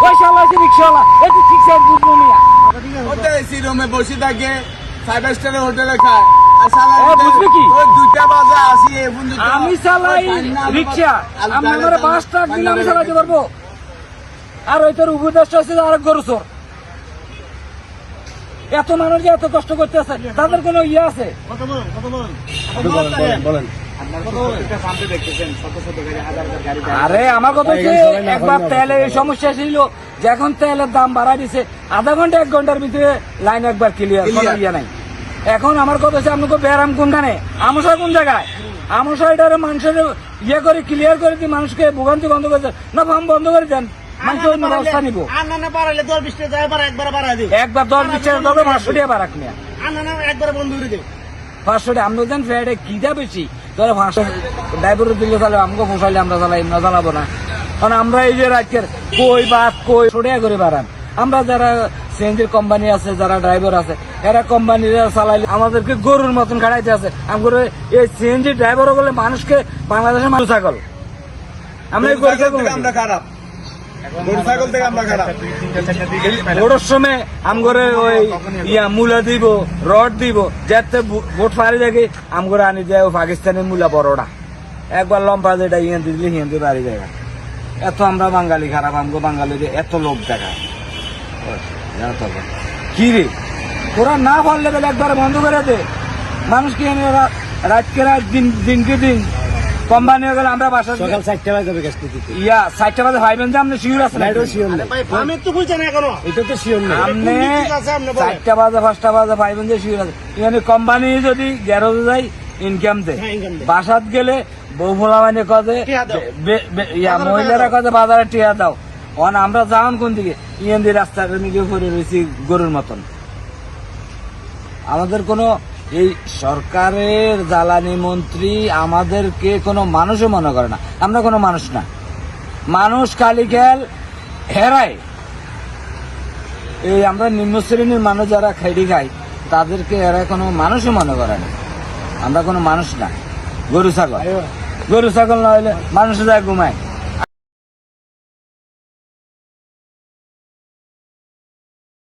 ওই শালা আছে রিক্সাওয়ালা একটু ঠিক সাইড বুঝবো মিয়া ওটা এসি রুমে বসে থাকে 5 স্টার হোটেলে খায় আর শালা বুঝবি কি ওই 2টা বাজে আসি এই বন্ধু আমি চালাই রিক্সা আমি আমার 5 টাকা দিলে আমি চালাতে পারবো আর ওই তোর উপদেষ্টা আছে আর গরু চোর এত মানুষ যে এত কষ্ট করতে আছে তাদের কোনো ইয়ে আছে বলেন আরে আমার কথা হচ্ছে একবার তেলে এই সমস্যা ছিল যে এখন তেলের দাম বাড়াই দিছে আধা ঘন্টা 1 ঘন্টার ভিতরে লাইন একবার ক্লিয়ার কোনো ইয়ে নাই এখন আমার কথা হচ্ছে আপনাকে ব্যারাম কোনখানে আমসা কোন জায়গায় আমসা এটার মানুষের ইয়ে করে ক্লিয়ার করে দিয়ে মানুষকে ভোগান্তি বন্ধ করে দেন না ফার্ম বন্ধ করে দেন মানুষের অন্য ব্যবস্থা নিবো একবার 10-20 টাকা দরকার 500 টাকা বাড়াক নিয়ে 500 টাকা আমরা দেন ফ্লাইটে কিটা বেশি ধরে 500 ড্রাইভার দিলে তাহলে আমাকে পোষাইলে আমরা চালাই না চালাবো না কারণ আমরা এই যে রাজ্যের কই বাদ কই সোডিয়া করে বাড়ান আমরা যারা সিএনজির কোম্পানি আছে যারা ড্রাইভার আছে এরা কোম্পানিরা চালাইলে আমাদেরকে গরুর মতন খাড়াইতে আছে আমরা এই সিএনজি ড্রাইভার বলে মানুষকে বাংলাদেশের মানুষ ছাগল আমরা এই গরুকে আমরা খারাপ গরু ছাগল থেকে আমরা খারাপ ভোটের সময় আমগরে ওই মূলা দিব রড দিব যাতে ভোট পারি দেখে আমগরে আনি যায় পাকিস্তানের মূলা বড়টা একবার লম্বা যেটা ইয়ে দিলে হিন্দু পারি জায়গা এত আমরা বাঙালি খারাপ আমগো বাঙালিদের এত লোক দেখায় কি রে তোরা না পারলে বেলা একবারে বন্ধ করে দে মানুষকে রাতকে রাত দিনকে দিন কোম্পানি হয়ে গেলে আমরা বাসা সকাল 4টা বাজে যাবে গ্যাস দিতে 4টা বাজে ভাইবেন যে আপনি শিওর আছেন শিওর নেই আমি তো বুঝছেন এখনো এটা তো শিওর নেই আপনি 4টা বাজে 5টা বাজে ভাইবেন যে শিওর আছে এখানে কোম্পানি যদি গ্যারেজে যায় ইনকাম দেয় বাসাত গেলে বউ ফোলা মানে কাজে মহিলারা কাজে বাজারে টিয়া দাও অন আমরা যাওন কোন দিকে ইয়েন দিয়ে রাস্তার নিচে পড়ে রয়েছি গরুর মতন আমাদের কোনো এই সরকারের জ্বালানি মন্ত্রী আমাদেরকে কোনো মানুষও মনে করে না আমরা কোনো মানুষ না মানুষ খালি খেল হেরায় এই আমরা নিম্ন শ্রেণীর মানুষ যারা খাইডি খাই তাদেরকে এরা কোনো মানুষও মনে করে না আমরা কোনো মানুষ না গরু ছাগল না হলে মানুষ যায় ঘুমায়